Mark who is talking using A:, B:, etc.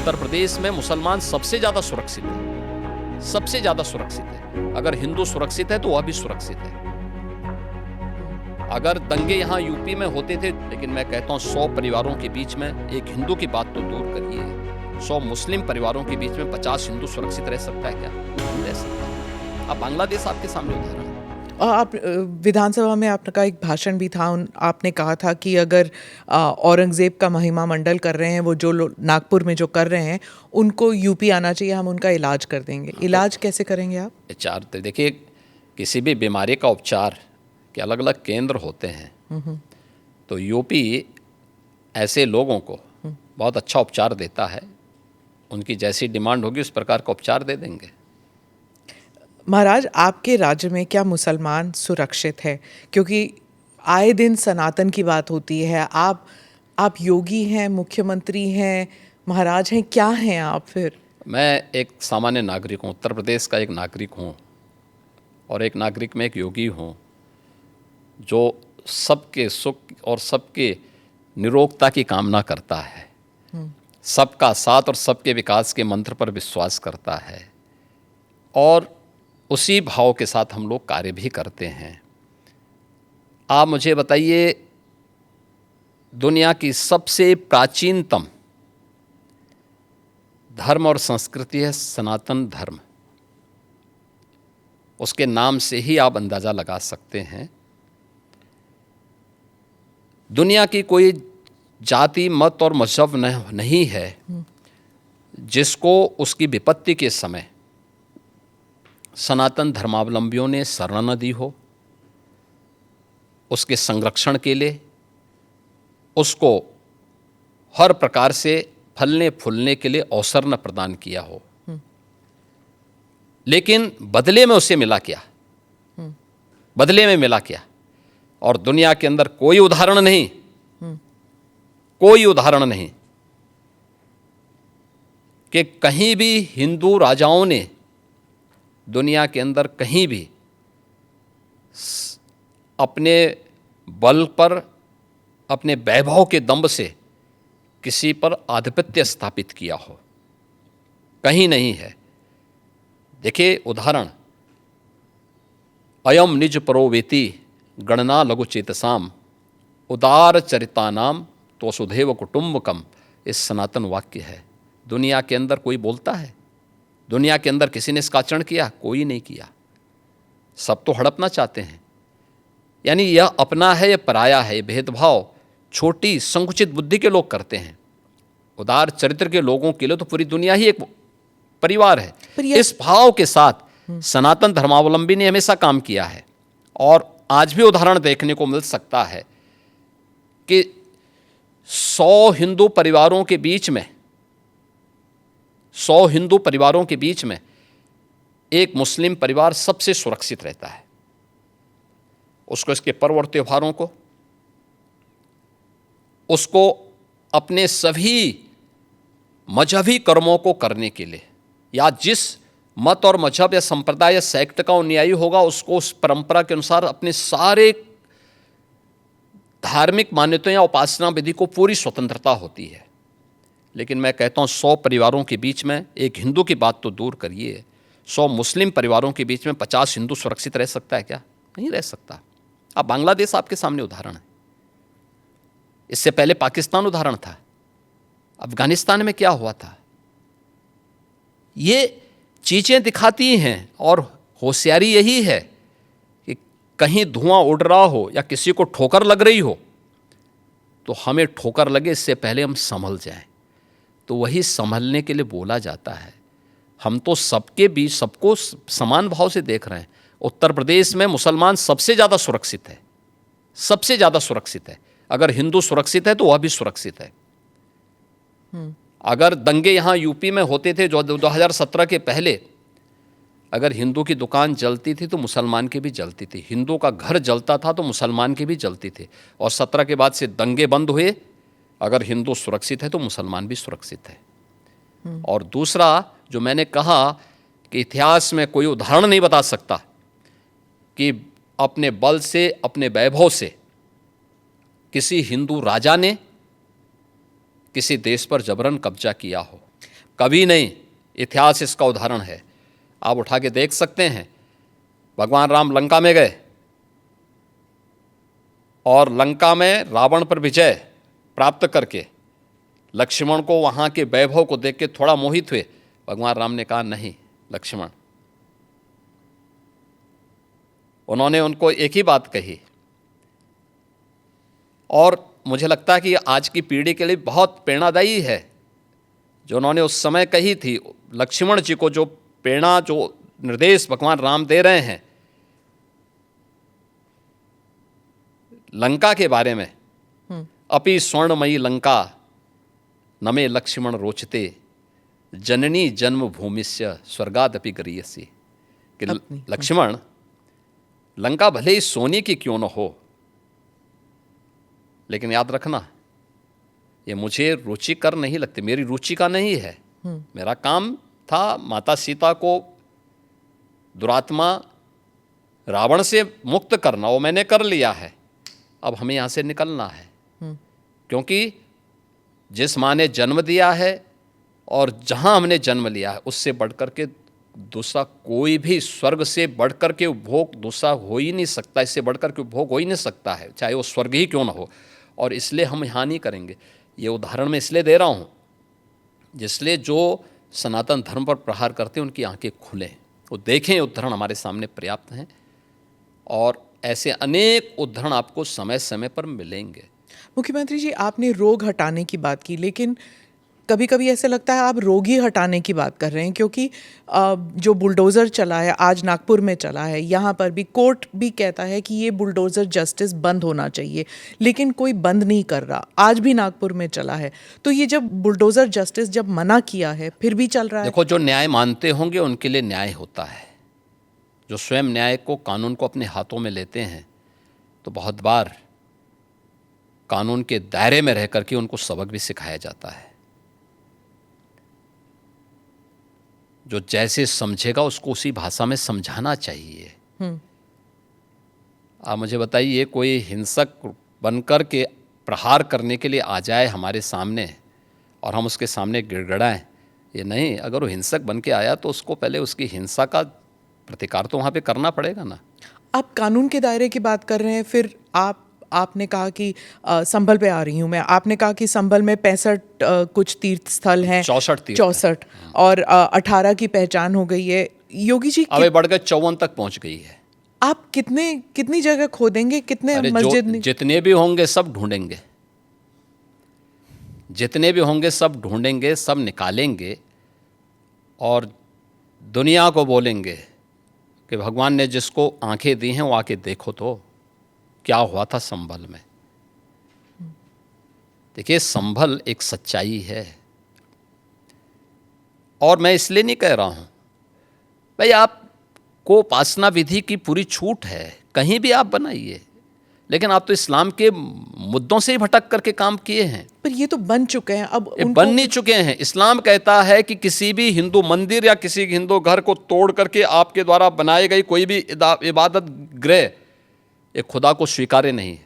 A: उत्तर प्रदेश में मुसलमान सबसे ज्यादा सुरक्षित है, सबसे ज्यादा सुरक्षित है। अगर हिंदू सुरक्षित है तो वह भी सुरक्षित है। अगर दंगे यहाँ यूपी में होते थे, लेकिन मैं कहता हूँ 100 परिवारों के बीच में एक हिंदू की बात तो दूर करिए, 100 मुस्लिम परिवारों के बीच में 50 हिंदू सुरक्षित रह सकता है क्या? नहीं रह सकता। अब बांग्लादेश आपके सामने उदाहरण है।
B: आप विधानसभा में आपका एक भाषण भी था, आपने कहा था कि अगर औरंगजेब का महिमा मंडल कर रहे हैं, वो जो नागपुर में जो कर रहे हैं, उनको यूपी आना चाहिए, हम उनका इलाज कर देंगे। इलाज कैसे करेंगे आप?
A: उपचार तो देखिए, किसी भी बीमारी का उपचार के अलग अलग केंद्र होते हैं। तो यूपी ऐसे लोगों को बहुत अच्छा उपचार देता है। उनकी जैसी डिमांड होगी उस प्रकार का उपचार दे देंगे।
B: महाराज, आपके राज्य में क्या मुसलमान सुरक्षित है? क्योंकि आए दिन सनातन की बात होती है। आप योगी हैं, मुख्यमंत्री हैं, महाराज हैं, क्या हैं आप फिर?
A: मैं एक सामान्य नागरिक हूँ, उत्तर प्रदेश का एक नागरिक हूँ, और एक नागरिक में एक योगी हूँ जो सबके सुख और सबके निरोगता की कामना करता है, सबका साथ और सबके विकास के मंत्र पर विश्वास करता है, और उसी भाव के साथ हम लोग कार्य भी करते हैं। आप मुझे बताइए, दुनिया की सबसे प्राचीनतम धर्म और संस्कृति है सनातन धर्म। उसके नाम से ही आप अंदाज़ा लगा सकते हैं। दुनिया की कोई जाति, मत और मजहब नहीं है जिसको उसकी विपत्ति के समय सनातन धर्मावलंबियों ने शरण न दी हो, उसके संरक्षण के लिए उसको हर प्रकार से फलने फूलने के लिए अवसर न प्रदान किया हो। लेकिन बदले में उसे मिला क्या? बदले में मिला क्या? और दुनिया के अंदर कोई उदाहरण नहीं, कोई उदाहरण नहीं कि कहीं भी हिंदू राजाओं ने दुनिया के अंदर कहीं भी अपने बल पर, अपने वैभव के दंभ से किसी पर आधिपत्य स्थापित किया हो, कहीं नहीं है। देखिए उदाहरण, अयम निज परोवेति गणना लघु चेतसाम उदार चरितानाम तो वसुधैव कुटुंबकम, इस सनातन वाक्य है। दुनिया के अंदर कोई बोलता है? दुनिया के अंदर किसी ने इसका आचरण किया? कोई नहीं किया। सब तो हड़पना चाहते हैं। यानी यह अपना है, यह पराया है, भेदभाव छोटी संकुचित बुद्धि के लोग करते हैं। उदार चरित्र के लोगों के लिए तो पूरी दुनिया ही एक परिवार है। इस भाव के साथ सनातन धर्मावलंबी ने हमेशा काम किया है, और आज भी उदाहरण देखने को मिल सकता है कि 100 हिंदू परिवारों के बीच में, 100 हिंदू परिवारों के बीच में एक मुस्लिम परिवार सबसे सुरक्षित रहता है। उसको इसके पर्व और त्योहारों को, उसको अपने सभी मजहबी कर्मों को करने के लिए, या जिस मत और मजहब या संप्रदाय या सेक्ट का अनुयायी होगा उसको उस परंपरा के अनुसार अपने सारे धार्मिक मान्यताओं या उपासना विधि को पूरी स्वतंत्रता होती है। लेकिन मैं कहता हूँ 100 परिवारों के बीच में एक हिंदू की बात तो दूर करिए, 100 मुस्लिम परिवारों के बीच में 50 हिंदू सुरक्षित रह सकता है क्या? नहीं रह सकता। अब बांग्लादेश आपके सामने उदाहरण है, इससे पहले पाकिस्तान उदाहरण था, अफगानिस्तान में क्या हुआ था। ये चीज़ें दिखाती हैं, और होशियारी यही है कि कहीं धुआं उड़ रहा हो या किसी को ठोकर लग रही हो तो हमें ठोकर लगे इससे पहले हम संभल जाएं। तो वही संभलने के लिए बोला जाता है। हम तो सबके बीच सबको समान भाव से देख रहे हैं। उत्तर प्रदेश में मुसलमान सबसे ज़्यादा सुरक्षित है, सबसे ज़्यादा सुरक्षित है। अगर हिंदू सुरक्षित है तो वह भी सुरक्षित है। अगर दंगे यहाँ यूपी में होते थे जो 2017 के पहले, अगर हिंदू की दुकान जलती थी तो मुसलमान की भी जलती थी, हिंदू का घर जलता था तो मुसलमान की भी जलती थी। और 17 के बाद से दंगे बंद हुए। अगर हिंदू सुरक्षित है तो मुसलमान भी सुरक्षित है। और दूसरा जो मैंने कहा कि इतिहास में कोई उदाहरण नहीं बता सकता कि अपने बल से, अपने वैभव से किसी हिंदू राजा ने किसी देश पर जबरन कब्जा किया हो। कभी नहीं। इतिहास इसका उदाहरण है, आप उठा के देख सकते हैं। भगवान राम लंका में गए और लंका में रावण पर विजय प्राप्त करके लक्ष्मण को वहाँ के वैभव को देख के थोड़ा मोहित हुए। भगवान राम ने कहा, नहीं लक्ष्मण, उन्होंने उनको एक ही बात कही, और मुझे लगता है कि आज की पीढ़ी के लिए बहुत प्रेरणादायी है जो उन्होंने उस समय कही थी। लक्ष्मण जी को जो प्रेरणा, जो निर्देश भगवान राम दे रहे हैं लंका के बारे में, अपि स्वर्णमयी लंका नमे लक्ष्मण रोचते, जननी जन्म भूमिस्य स्वर्गादपि गरीयसी। कि लक्ष्मण, लंका भले ही सोने की क्यों न हो, लेकिन याद रखना ये मुझे रुचिकर नहीं लगती, मेरी रुचि का नहीं है। मेरा काम था माता सीता को दुरात्मा रावण से मुक्त करना, वो मैंने कर लिया है। अब हमें यहाँ से निकलना है, क्योंकि जिस माँ ने जन्म दिया है और जहाँ हमने जन्म लिया है उससे बढ़कर के दूसरा कोई भी, स्वर्ग से बढ़कर के उपभोग दूसरा हो ही नहीं सकता, इससे बढ़कर के उपभोग हो ही नहीं सकता है, चाहे वो स्वर्ग ही क्यों ना हो। और इसलिए हम यहाँ नहीं करेंगे। ये उदाहरण मैं इसलिए दे रहा हूँ जिसलिए जो सनातन धर्म पर प्रहार करते हैं उनकी आंखें खुलें, वो देखें। उदाहरण हमारे सामने पर्याप्त हैं और ऐसे अनेक उदाहरण आपको समय समय पर मिलेंगे।
B: मुख्यमंत्री जी, आपने रोग हटाने की बात की, लेकिन कभी कभी ऐसा लगता है आप रोग ही हटाने की बात कर रहे हैं, क्योंकि जो बुलडोज़र चला है, आज नागपुर में चला है, यहाँ पर भी कोर्ट भी कहता है कि ये बुलडोज़र जस्टिस बंद होना चाहिए, लेकिन कोई बंद नहीं कर रहा। आज भी नागपुर में चला है, तो ये जब बुलडोज़र जस्टिस जब मना किया है फिर भी चल रहा है।
A: देखो, जो न्याय मानते होंगे उनके लिए न्याय होता है। जो स्वयं न्याय को, कानून को अपने हाथों में लेते हैं, तो बहुत बार कानून के दायरे में रह करके उनको सबक भी सिखाया जाता है। जो जैसे समझेगा उसको उसी भाषा में समझाना चाहिए। आप मुझे बताइए, कोई हिंसक बनकर के प्रहार करने के लिए आ जाए हमारे सामने और हम उसके सामने गिड़गिड़ाएं, ये नहीं। अगर वो हिंसक बन के आया तो उसको पहले उसकी हिंसा का प्रतिकार तो वहाँ पे करना पड़ेगा ना।
B: आप कानून के दायरे की बात कर रहे हैं, फिर आपने कहा कि संभल पे आ रही हूँ मैं, आपने कहा कि संभल में 65 कुछ तीर्थ स्थल हैं, 64 और 18 की पहचान हो गई है। योगी जी
A: अब बढ़ गए 54 तक पहुँच गई है।
B: आप कितनी जगह खोदेंगे, कितने मस्जिद?
A: जितने भी होंगे सब ढूंढेंगे, जितने भी होंगे सब ढूंढेंगे, सब निकालेंगे और दुनिया को बोलेंगे कि भगवान ने जिसको आंखें दी हैं वो आके देखो तो क्या हुआ था संभल में। देखिए, संभल एक सच्चाई है और मैं इसलिए नहीं कह रहा हूं भाई आपको उपासना विधि की पूरी छूट है, कहीं भी आप बनाइए, लेकिन आप तो इस्लाम के मुद्दों से ही भटक करके काम किए हैं।
B: पर ये तो बन चुके हैं, अब
A: बन नहीं चुके हैं। इस्लाम कहता है कि किसी भी हिंदू मंदिर या किसी हिंदू घर को तोड़ करके आपके द्वारा बनाई गई कोई भी इबादत गृह एक खुदा को स्वीकार्य नहीं है।